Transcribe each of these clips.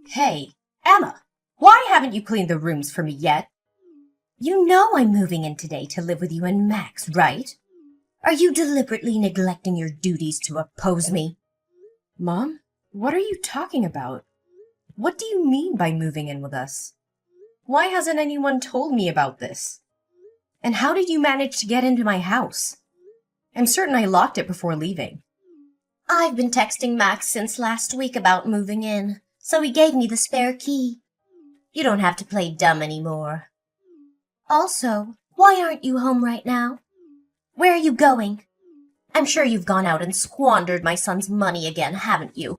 Hey, Emma, why haven't you cleaned the rooms for me yet? You know I'm moving in today to live with you and Max, right? Are you deliberately neglecting your duties to oppose me? Mom, what are you talking about? What do you mean by moving in with us? Why hasn't anyone told me about this? And how did you manage to get into my house? I'm certain I locked it before leaving. I've been texting Max since last week about moving in, so he gave me the spare key. You don't have to play dumb anymore. Also, why aren't you home right now? Where are you going? I'm sure you've gone out and squandered my son's money again, haven't you?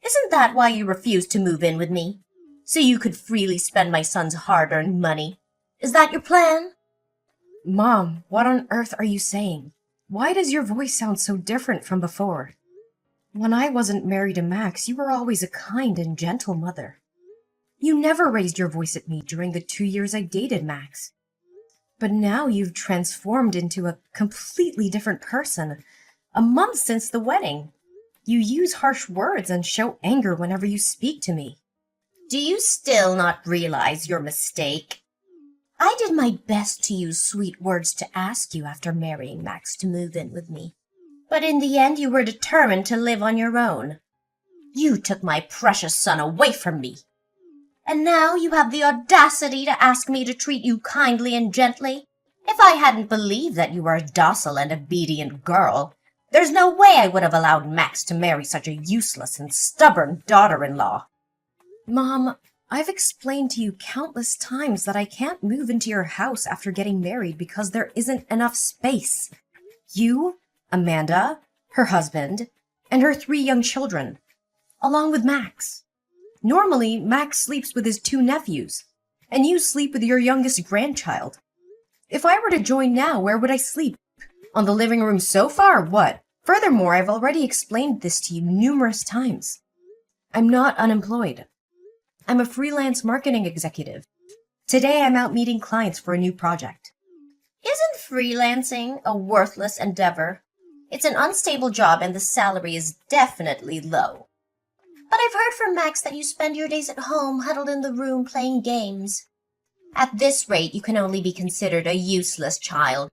Isn't that why you refused to move in with me? So you could freely spend my son's hard-earned money? Is that your plan? Mom, what on earth are you saying? Why does your voice sound so different from before? When I wasn't married to Max, you were always a kind and gentle mother. You never raised your voice at me during the 2 years I dated Max. But now you've transformed into a completely different person, a month since the wedding. You use harsh words and show anger whenever you speak to me. Do you still not realize your mistake? I did my best to use sweet words to ask you after marrying Max to move in with me. But in the end, you were determined to live on your own. You took my precious son away from me. And now you have the audacity to ask me to treat you kindly and gently? If I hadn't believed that you were a docile and obedient girl, there's no way I would have allowed Max to marry such a useless and stubborn daughter-in-law. Mom, I've explained to you countless times that I can't move into your house after getting married because there isn't enough space. You, Amanda, her husband, and her 3 young children, along with Max. Normally, Max sleeps with his 2 nephews, and you sleep with your youngest grandchild. If I were to join now, where would I sleep? On the living room sofa or what? Furthermore, I've already explained this to you numerous times. I'm not unemployed. I'm a freelance marketing executive. Today I'm out meeting clients for a new project. Isn't freelancing a worthless endeavor? It's an unstable job and the salary is definitely low. But I've heard from Max that you spend your days at home huddled in the room playing games. At this rate, you can only be considered a useless child.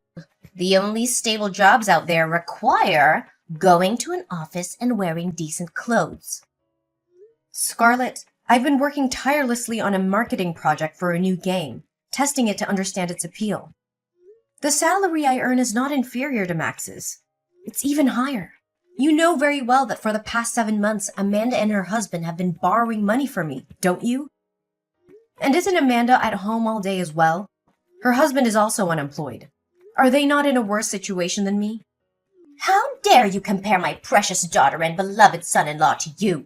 The only stable jobs out there require going to an office and wearing decent clothes. Scarlett, I've been working tirelessly on a marketing project for a new game, testing it to understand its appeal. The salary I earn is not inferior to Max's. It's even higher. You know very well that for the past 7 months, Amanda and her husband have been borrowing money from me, don't you? And isn't Amanda at home all day as well? Her husband is also unemployed. Are they not in a worse situation than me? How dare you compare my precious daughter and beloved son-in-law to you?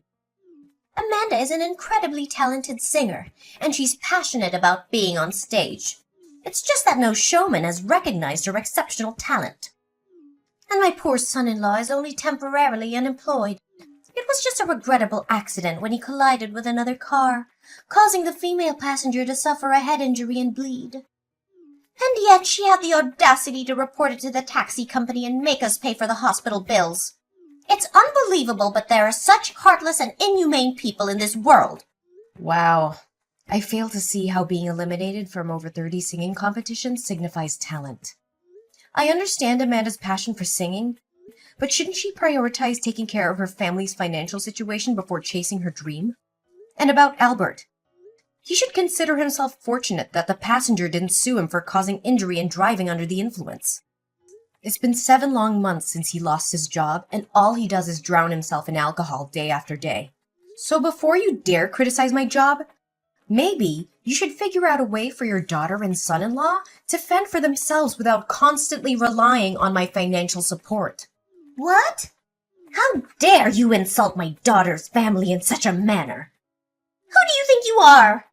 Amanda is an incredibly talented singer, and she's passionate about being on stage. It's just that no showman has recognized her exceptional talent. And my poor son-in-law is only temporarily unemployed. It was just a regrettable accident when he collided with another car, causing the female passenger to suffer a head injury and bleed. And yet she had the audacity to report it to the taxi company and make us pay for the hospital bills. It's unbelievable, but there are such heartless and inhumane people in this world. Wow. I fail to see how being eliminated from over 30 singing competitions signifies talent. I understand Amanda's passion for singing, but shouldn't she prioritize taking care of her family's financial situation before chasing her dream? And about Albert. He should consider himself fortunate that the passenger didn't sue him for causing injury and driving under the influence. It's been 7 long months since he lost his job, and all he does is drown himself in alcohol day after day. So before you dare criticize my job, maybe you should figure out a way for your daughter and son-in-law to fend for themselves without constantly relying on my financial support. What? How dare you insult my daughter's family in such a manner? Who do you think you are?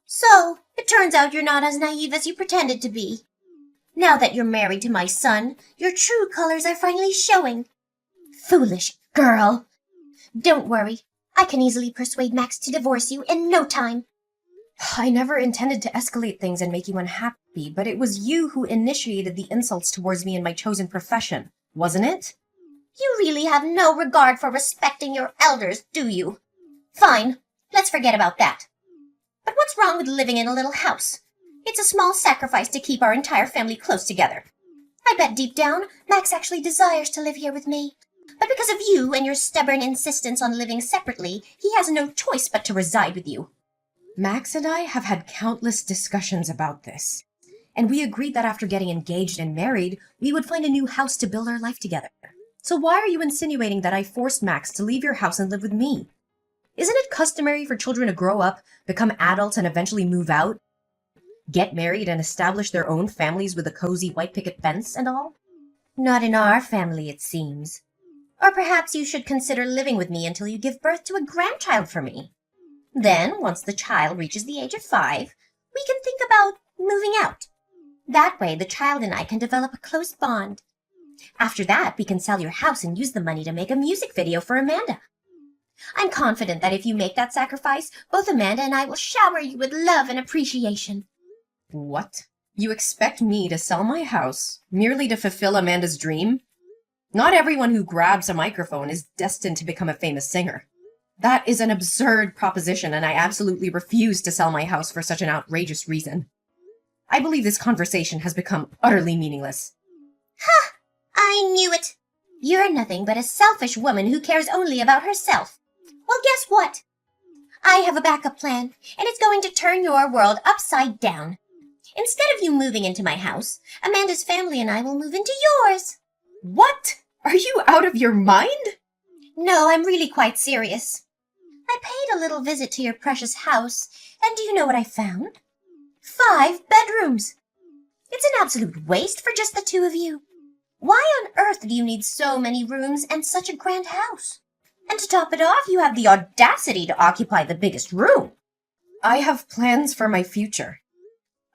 So, it turns out you're not as naive as you pretended to be. Now that you're married to my son, your true colors are finally showing. Foolish girl. Don't worry. I can easily persuade Max to divorce you in no time. I never intended to escalate things and make you unhappy, but it was you who initiated the insults towards me in my chosen profession, wasn't it? You really have no regard for respecting your elders, do you? Fine. Let's forget about that. But what's wrong with living in a little house? It's a small sacrifice to keep our entire family close together. I bet deep down, Max actually desires to live here with me. But because of you and your stubborn insistence on living separately, he has no choice but to reside with you. Max and I have had countless discussions about this, and we agreed that after getting engaged and married, we would find a new house to build our life together. So why are you insinuating that I forced Max to leave your house and live with me? Isn't it customary for children to grow up, become adults, and eventually move out? Get married and establish their own families with a cozy white picket fence and all? Not in our family, it seems. Or perhaps you should consider living with me until you give birth to a grandchild for me. Then, once the child reaches the age of 5, we can think about moving out. That way, the child and I can develop a close bond. After that, we can sell your house and use the money to make a music video for Amanda. I'm confident that if you make that sacrifice, both Amanda and I will shower you with love and appreciation. What? You expect me to sell my house merely to fulfill Amanda's dream? Not everyone who grabs a microphone is destined to become a famous singer. That is an absurd proposition, and I absolutely refuse to sell my house for such an outrageous reason. I believe this conversation has become utterly meaningless. Ha! I knew it! You're nothing but a selfish woman who cares only about herself. Well, guess what? I have a backup plan, and it's going to turn your world upside down. Instead of you moving into my house, Amanda's family and I will move into yours. What? Are you out of your mind? No, I'm really quite serious. I paid a little visit to your precious house, and do you know what I found? 5 bedrooms. It's an absolute waste for just the 2 of you. Why on earth do you need so many rooms and such a grand house? And to top it off, you have the audacity to occupy the biggest room. I have plans for my future.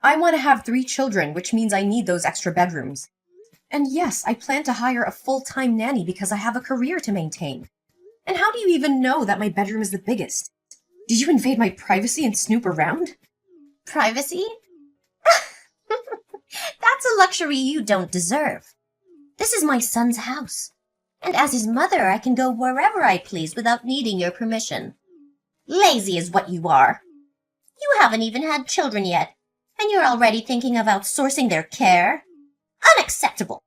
I want to have 3 children, which means I need those extra bedrooms. And yes, I plan to hire a full-time nanny because I have a career to maintain. And how do you even know that my bedroom is the biggest? Did you invade my privacy and snoop around? Privacy? That's a luxury you don't deserve. This is my son's house. And as his mother, I can go wherever I please without needing your permission. Lazy is what you are. You haven't even had children yet, and you're already thinking of outsourcing their care? Unacceptable!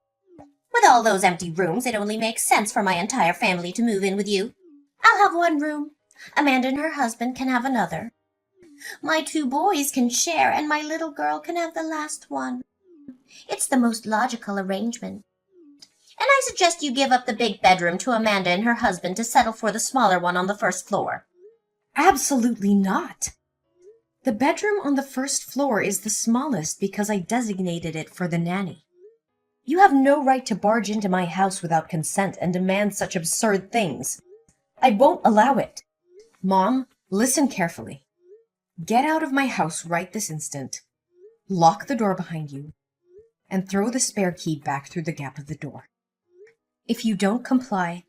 With all those empty rooms, it only makes sense for my entire family to move in with you. I'll have 1 room. Amanda and her husband can have another. My 2 boys can share, and my little girl can have the last one. It's the most logical arrangement. And I suggest you give up the big bedroom to Amanda and her husband to settle for the smaller one on the 1st floor. Absolutely not. The bedroom on the 1st floor is the smallest because I designated it for the nanny. You have no right to barge into my house without consent and demand such absurd things. I won't allow it. Mom, listen carefully. Get out of my house right this instant. Lock the door behind you and throw the spare key back through the gap of the door. If you don't comply,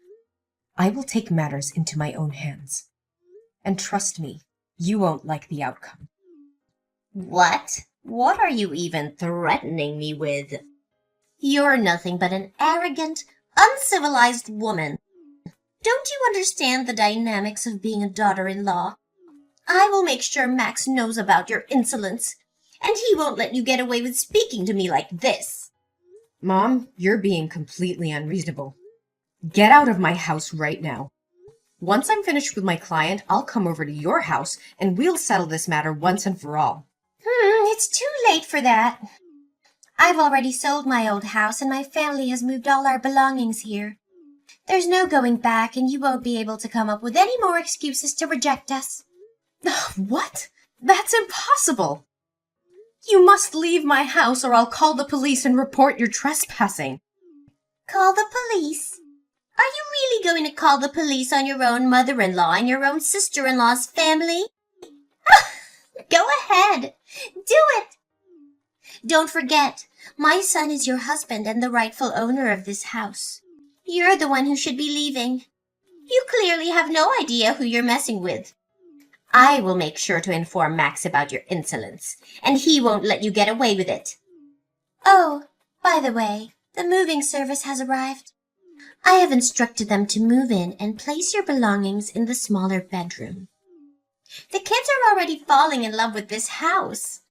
I will take matters into my own hands. And trust me, you won't like the outcome. What? What are you even threatening me with? You're nothing but an arrogant, uncivilized woman. Don't you understand the dynamics of being a daughter-in-law? I will make sure Max knows about your insolence, and he won't let you get away with speaking to me like this. Mom, you're being completely unreasonable. Get out of my house right now. Once I'm finished with my client, I'll come over to your house and we'll settle this matter once and for all. It's too late for that. I've already sold my old house and my family has moved all our belongings here. There's no going back and you won't be able to come up with any more excuses to reject us. What? That's impossible. You must leave my house or I'll call the police and report your trespassing. Call the police? Are you really going to call the police on your own mother-in-law and your own sister-in-law's family? Go ahead. Do it. Don't forget, my son is your husband and the rightful owner of this house. You're the one who should be leaving. You clearly have no idea who you're messing with. I will make sure to inform Max about your insolence, and he won't let you get away with it. Oh, by the way, the moving service has arrived. I have instructed them to move in and place your belongings in the smaller bedroom. The kids are already falling in love with this house.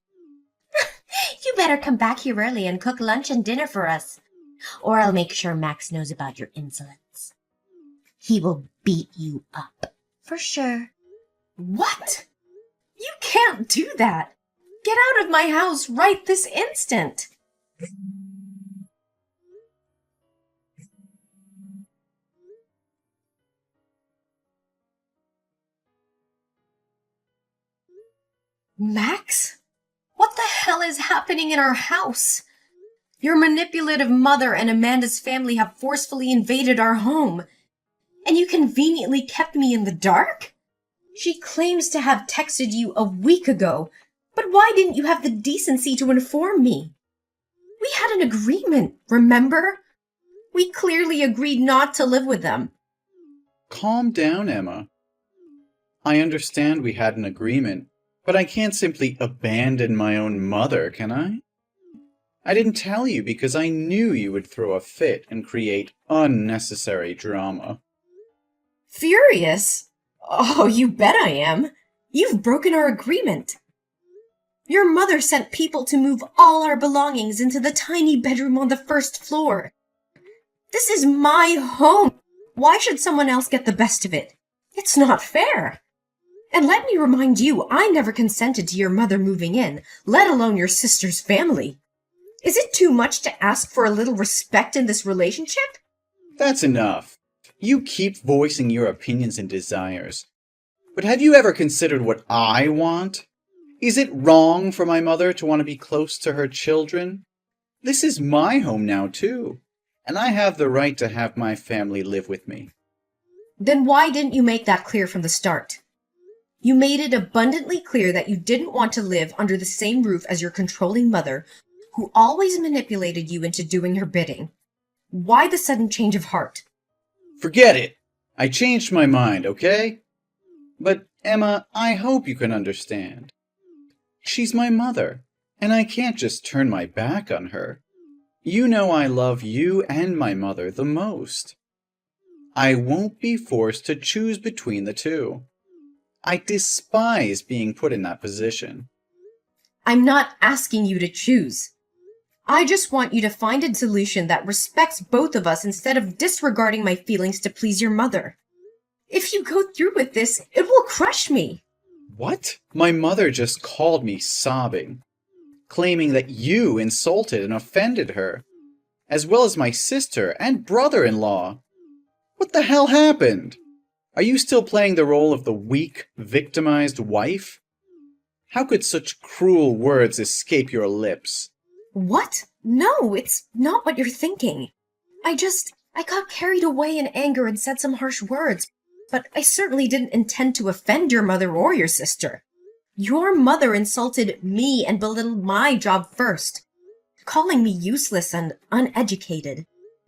You better come back here early and cook lunch and dinner for us, or I'll make sure Max knows about your insolence. He will beat you up, for sure. What? You can't do that. Get out of my house right this instant. Max? What the hell is happening in our house? Your manipulative mother and Amanda's family have forcefully invaded our home, and you conveniently kept me in the dark? She claims to have texted you a week ago, but why didn't you have the decency to inform me? We had an agreement, remember? We clearly agreed not to live with them. Calm down, Emma. I understand we had an agreement, but I can't simply abandon my own mother, can I? I didn't tell you because I knew you would throw a fit and create unnecessary drama. Furious? Oh, you bet I am. You've broken our agreement. Your mother sent people to move all our belongings into the tiny bedroom on the first floor. This is my home. Why should someone else get the best of it? It's not fair. And let me remind you, I never consented to your mother moving in, let alone your sister's family. Is it too much to ask for a little respect in this relationship? That's enough. You keep voicing your opinions and desires. But have you ever considered what I want? Is it wrong for my mother to want to be close to her children? This is my home now, too, and I have the right to have my family live with me. Then why didn't you make that clear from the start? You made it abundantly clear that you didn't want to live under the same roof as your controlling mother, who always manipulated you into doing her bidding. Why the sudden change of heart? Forget it. I changed my mind, okay? But, Emma, I hope you can understand. She's my mother, and I can't just turn my back on her. You know I love you and my mother the most. I won't be forced to choose between the two. I despise being put in that position. I'm not asking you to choose. I just want you to find a solution that respects both of us instead of disregarding my feelings to please your mother. If you go through with this, it will crush me. What? My mother just called me sobbing, claiming that you insulted and offended her, as well as my sister and brother-in-law. What the hell happened? Are you still playing the role of the weak, victimized wife? How could such cruel words escape your lips? What? No, it's not what you're thinking. I got carried away in anger and said some harsh words, but I certainly didn't intend to offend your mother or your sister. Your mother insulted me and belittled my job first, calling me useless and uneducated.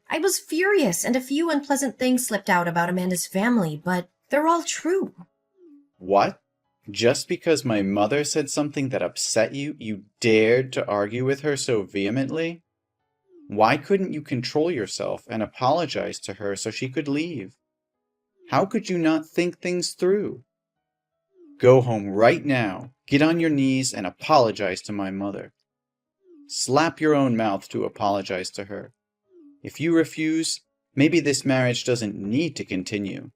I was furious, and a few unpleasant things slipped out about Amanda's family, but they're all true. What? Just because my mother said something that upset you, you dared to argue with her so vehemently? Why couldn't you control yourself and apologize to her so she could leave? How could you not think things through? Go home right now, get on your knees, and apologize to my mother. Slap your own mouth to apologize to her. If you refuse, maybe this marriage doesn't need to continue.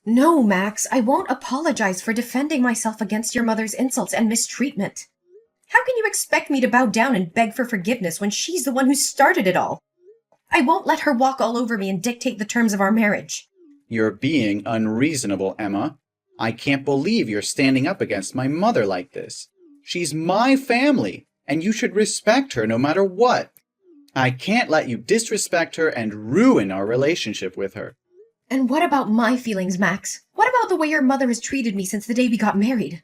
No, Max, I won't apologize for defending myself against your mother's insults and mistreatment. How can you expect me to bow down and beg for forgiveness when she's the one who started it all? I won't let her walk all over me and dictate the terms of our marriage. You're being unreasonable, Emma. I can't believe you're standing up against my mother like this. She's my family, and you should respect her no matter what. I can't let you disrespect her and ruin our relationship with her. And what about my feelings, Max? What about the way your mother has treated me since the day we got married?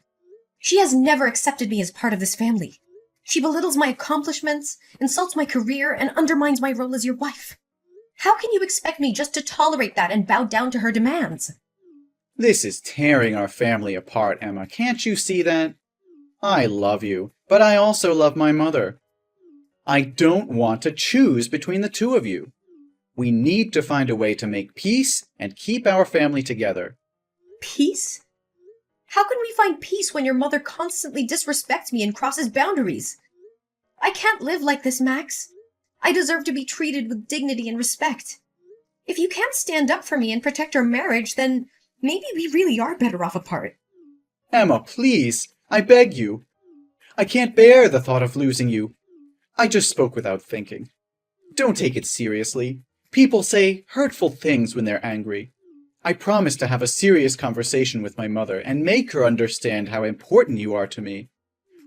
She has never accepted me as part of this family. She belittles my accomplishments, insults my career, and undermines my role as your wife. How can you expect me just to tolerate that and bow down to her demands? This is tearing our family apart, Emma. Can't you see that? I love you, but I also love my mother. I don't want to choose between the two of you. We need to find a way to make peace and keep our family together. Peace? How can we find peace when your mother constantly disrespects me and crosses boundaries. I can't live like this, Max. I deserve to be treated with dignity and respect. If you can't stand up for me and protect our marriage, then maybe we really are better off apart. Emma, please, I beg you. I can't bear the thought of losing you. I just spoke without thinking. Don't take it seriously. People say hurtful things when they're angry. I promise to have a serious conversation with my mother and make her understand how important you are to me.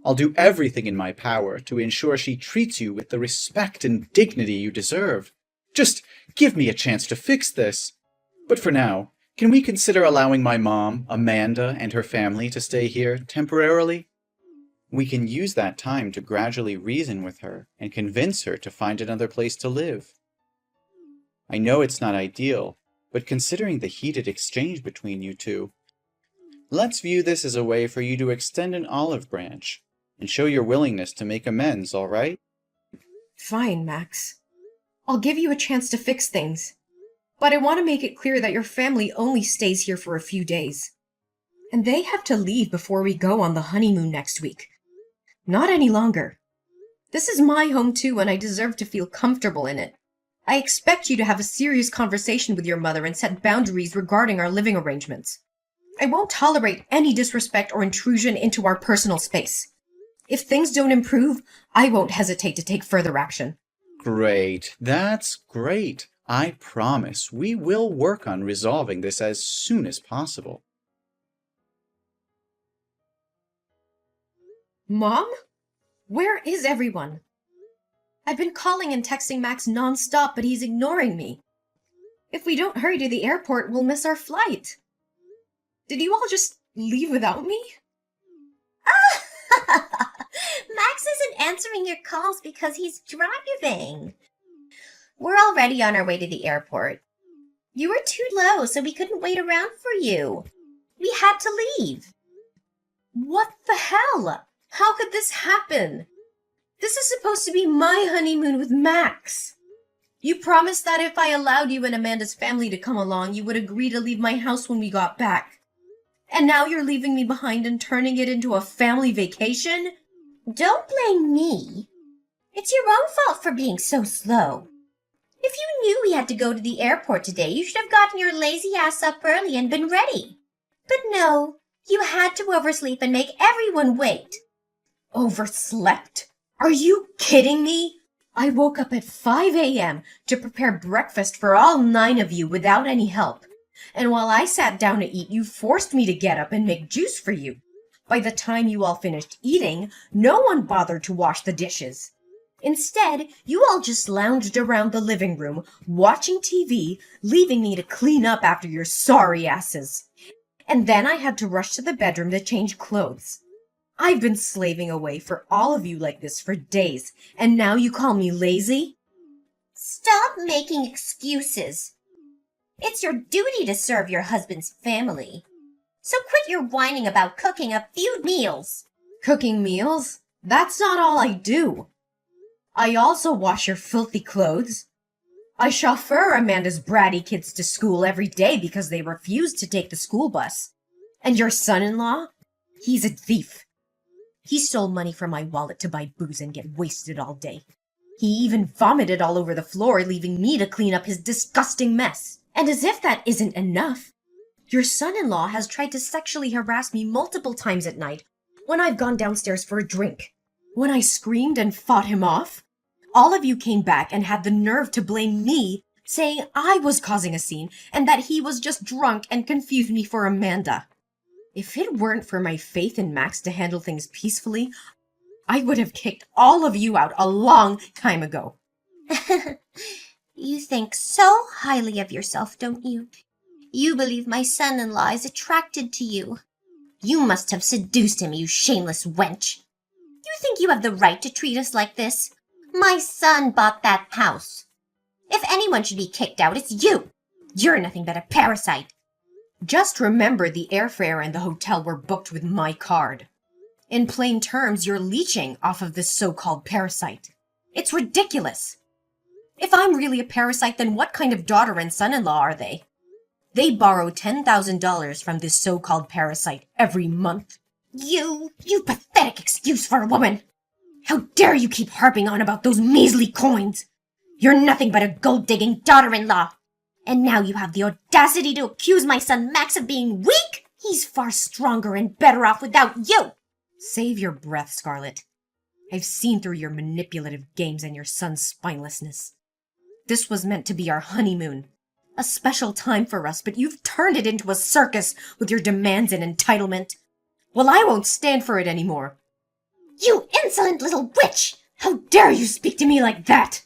I'll do everything in my power to ensure she treats you with the respect and dignity you deserve. Just give me a chance to fix this. But for now, can we consider allowing my mom, Amanda, and her family to stay here temporarily? We can use that time to gradually reason with her and convince her to find another place to live. I know it's not ideal, but considering the heated exchange between you two, let's view this as a way for you to extend an olive branch and show your willingness to make amends, all right? Fine, Max. I'll give you a chance to fix things. But I want to make it clear that your family only stays here for a few days. And they have to leave before we go on the honeymoon next week. Not any longer. This is my home too, and I deserve to feel comfortable in it. I expect you to have a serious conversation with your mother and set boundaries regarding our living arrangements. I won't tolerate any disrespect or intrusion into our personal space. If things don't improve, I won't hesitate to take further action. Great. That's great. I promise we will work on resolving this as soon as possible. Mom? Where is everyone? I've been calling and texting Max nonstop, but he's ignoring me. If we don't hurry to the airport, we'll miss our flight. Did you all just leave without me? Max isn't answering your calls because he's driving. We're already on our way to the airport. You were too low, so we couldn't wait around for you. We had to leave. What the hell? How could this happen? This is supposed to be my honeymoon with Max. You promised that if I allowed you and Amanda's family to come along, you would agree to leave my house when we got back. And now you're leaving me behind and turning it into a family vacation? Don't blame me. It's your own fault for being so slow. If you knew we had to go to the airport today, you should have gotten your lazy ass up early and been ready. But no, you had to oversleep and make everyone wait. Overslept? Are you kidding me? I woke up at 5 a.m. to prepare breakfast for all 9 of you without any help. And while I sat down to eat, you forced me to get up and make juice for you. By the time you all finished eating, no one bothered to wash the dishes. Instead, you all just lounged around the living room, watching TV, leaving me to clean up after your sorry asses. And then I had to rush to the bedroom to change clothes. I've been slaving away for all of you like this for days, and now you call me lazy? Stop making excuses. It's your duty to serve your husband's family. So quit your whining about cooking a few meals. Cooking meals? That's not all I do. I also wash your filthy clothes. I chauffeur Amanda's bratty kids to school every day because they refuse to take the school bus. And your son-in-law? He's a thief. He stole money from my wallet to buy booze and get wasted all day. He even vomited all over the floor, leaving me to clean up his disgusting mess. And as if that isn't enough, your son-in-law has tried to sexually harass me multiple times at night when I've gone downstairs for a drink. When I screamed and fought him off, all of you came back and had the nerve to blame me, saying I was causing a scene and that he was just drunk and confused me for Amanda. If it weren't for my faith in Max to handle things peacefully, I would have kicked all of you out a long time ago. You think so highly of yourself, don't you? You believe my son-in-law is attracted to you. You must have seduced him, you shameless wench. You think you have the right to treat us like this? My son bought that house. If anyone should be kicked out, it's you. You're nothing but a parasite. Just remember the airfare and the hotel were booked with my card. In plain terms, you're leeching off of this so-called parasite. It's ridiculous. If I'm really a parasite, then what kind of daughter and son-in-law are they? They borrow $10,000 from this so-called parasite every month. You pathetic excuse for a woman! How dare you keep harping on about those measly coins! You're nothing but a gold-digging daughter-in-law! And now you have the audacity to accuse my son Max of being weak? He's far stronger and better off without you! Save your breath, Scarlet. I've seen through your manipulative games and your son's spinelessness. This was meant to be our honeymoon. A special time for us, but you've turned it into a circus with your demands and entitlement. Well, I won't stand for it anymore. You insolent little witch! How dare you speak to me like that?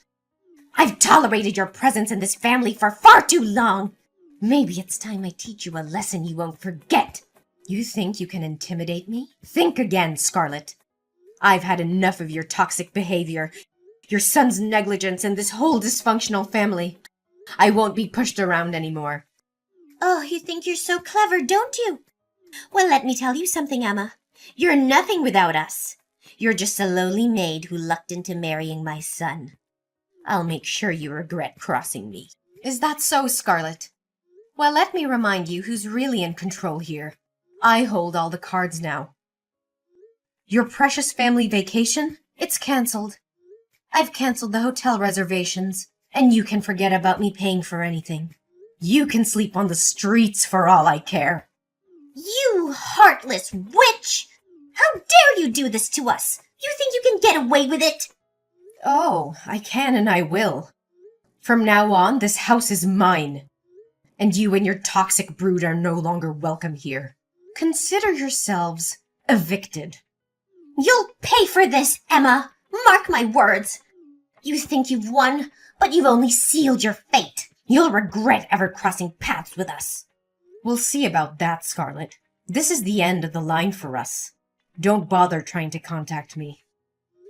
I've tolerated your presence in this family for far too long. Maybe it's time I teach you a lesson you won't forget. You think you can intimidate me? Think again, Scarlet. I've had enough of your toxic behavior, your son's negligence, and this whole dysfunctional family. I won't be pushed around anymore. Oh, you think you're so clever, don't you? Well, let me tell you something, Emma. You're nothing without us. You're just a lowly maid who lucked into marrying my son. I'll make sure you regret crossing me. Is that so, Scarlet? Well, let me remind you who's really in control here. I hold all the cards now. Your precious family vacation? It's cancelled. I've cancelled the hotel reservations, and you can forget about me paying for anything. You can sleep on the streets for all I care. You heartless witch! How dare you do this to us? You think you can get away with it? Oh, I can and I will. From now on, this house is mine. And you and your toxic brood are no longer welcome here. Consider yourselves evicted. You'll pay for this, Emma. Mark my words. You think you've won, but you've only sealed your fate. You'll regret ever crossing paths with us. We'll see about that, Scarlet. This is the end of the line for us. Don't bother trying to contact me.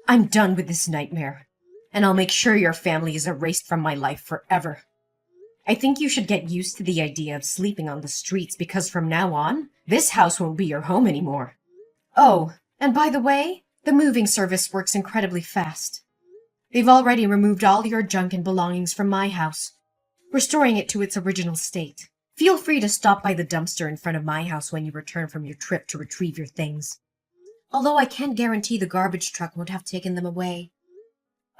I'm done with this nightmare, and I'll make sure your family is erased from my life forever. I think you should get used to the idea of sleeping on the streets because from now on, this house won't be your home anymore. Oh, and by the way, the moving service works incredibly fast. They've already removed all your junk and belongings from my house, restoring it to its original state. Feel free to stop by the dumpster in front of my house when you return from your trip to retrieve your things. Although I can't guarantee the garbage truck won't have taken them away.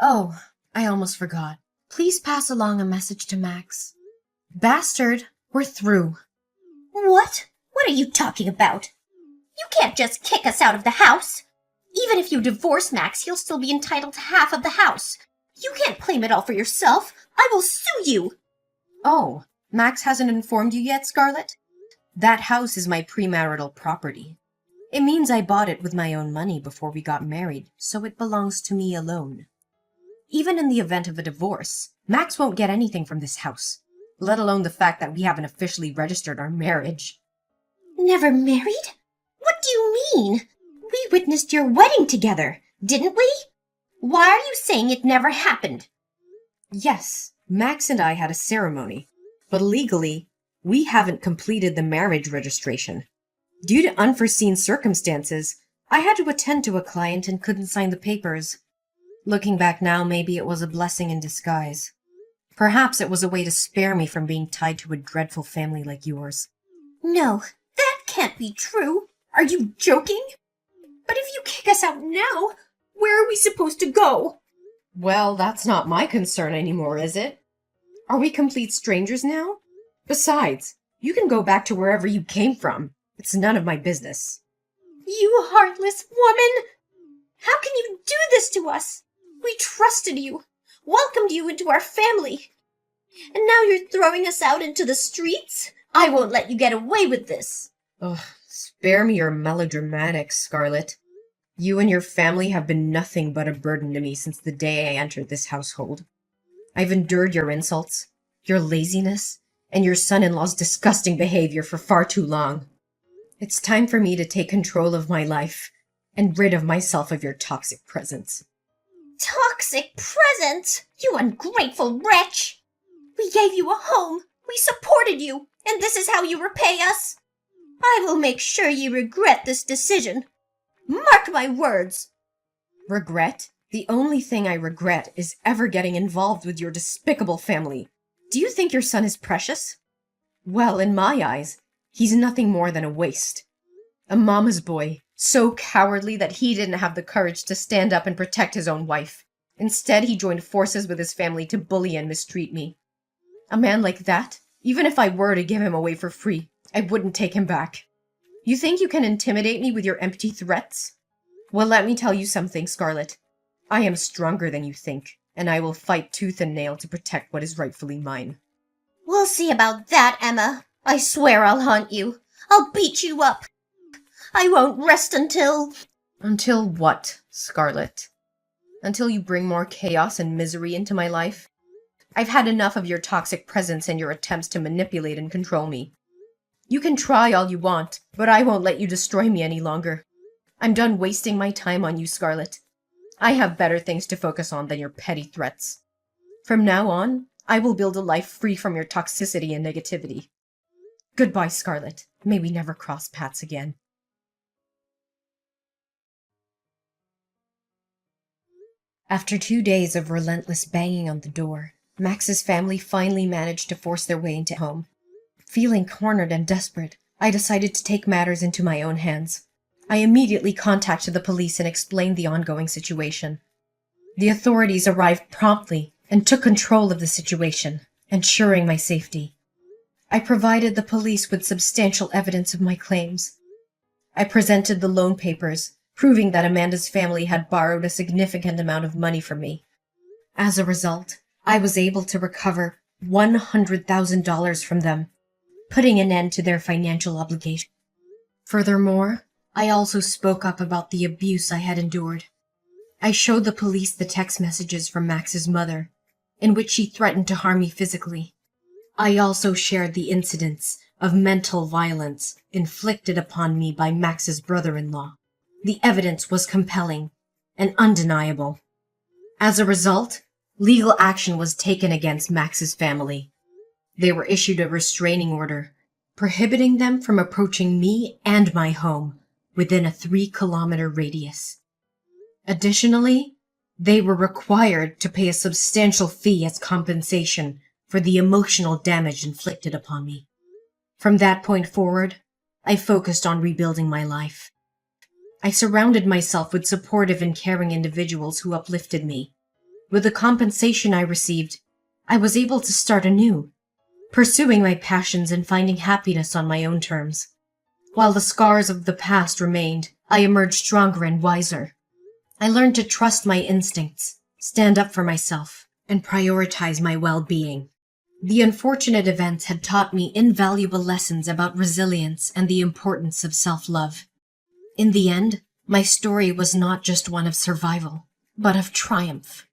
Oh, I almost forgot. Please pass along a message to Max. Bastard, we're through. What? What are you talking about? You can't just kick us out of the house. Even if you divorce Max, he'll still be entitled to half of the house. You can't claim it all for yourself. I will sue you. Oh, Max hasn't informed you yet, Scarlet? That house is my premarital property. It means I bought it with my own money before we got married, so it belongs to me alone. Even in the event of a divorce, Max won't get anything from this house, let alone the fact that we haven't officially registered our marriage. Never married? What do you mean? We witnessed your wedding together, didn't we? Why are you saying it never happened? Yes, Max and I had a ceremony, but legally, we haven't completed the marriage registration. Due to unforeseen circumstances, I had to attend to a client and couldn't sign the papers. Looking back now, maybe it was a blessing in disguise. Perhaps it was a way to spare me from being tied to a dreadful family like yours. No, that can't be true. Are you joking? But if you kick us out now, where are we supposed to go? Well, that's not my concern anymore, is it? Are we complete strangers now? Besides, you can go back to wherever you came from. It's none of my business. You heartless woman! How can you do this to us? We trusted you, welcomed you into our family. And now you're throwing us out into the streets? I won't let you get away with this. Ugh, spare me your melodramatics, Scarlet. You and your family have been nothing but a burden to me since the day I entered this household. I've endured your insults, your laziness, and your son-in-law's disgusting behavior for far too long. It's time for me to take control of my life and rid of myself of your toxic presence. Toxic presence? You ungrateful wretch! We gave you a home, we supported you, and this is how you repay us? I will make sure you regret this decision. Mark my words. Regret? The only thing I regret is ever getting involved with your despicable family. Do you think your son is precious? Well, in my eyes, he's nothing more than a waste. A mama's boy, so cowardly that he didn't have the courage to stand up and protect his own wife. Instead, he joined forces with his family to bully and mistreat me. A man like that, even if I were to give him away for free, I wouldn't take him back. You think you can intimidate me with your empty threats? Well, let me tell you something, Scarlet. I am stronger than you think, and I will fight tooth and nail to protect what is rightfully mine. We'll see about that, Emma. I swear I'll haunt you. I'll beat you up. I won't rest until... Until what, Scarlet? Until you bring more chaos and misery into my life? I've had enough of your toxic presence and your attempts to manipulate and control me. You can try all you want, but I won't let you destroy me any longer. I'm done wasting my time on you, Scarlet. I have better things to focus on than your petty threats. From now on, I will build a life free from your toxicity and negativity. Goodbye, Scarlet. May we never cross paths again. After 2 days of relentless banging on the door, Max's family finally managed to force their way into home. Feeling cornered and desperate, I decided to take matters into my own hands. I immediately contacted the police and explained the ongoing situation. The authorities arrived promptly and took control of the situation, ensuring my safety. I provided the police with substantial evidence of my claims. I presented the loan papers, proving that Amanda's family had borrowed a significant amount of money from me. As a result, I was able to recover $100,000 from them, putting an end to their financial obligation. Furthermore, I also spoke up about the abuse I had endured. I showed the police the text messages from Max's mother, in which she threatened to harm me physically. I also shared the incidents of mental violence inflicted upon me by Max's brother-in-law. The evidence was compelling and undeniable. As a result, legal action was taken against Max's family. They were issued a restraining order, prohibiting them from approaching me and my home within a 3-kilometer radius. Additionally, they were required to pay a substantial fee as compensation for the emotional damage inflicted upon me. From that point forward, I focused on rebuilding my life. I surrounded myself with supportive and caring individuals who uplifted me. With the compensation I received, I was able to start anew, pursuing my passions and finding happiness on my own terms. While the scars of the past remained, I emerged stronger and wiser. I learned to trust my instincts, stand up for myself, and prioritize my well-being. The unfortunate events had taught me invaluable lessons about resilience and the importance of self-love. In the end, my story was not just one of survival, but of triumph.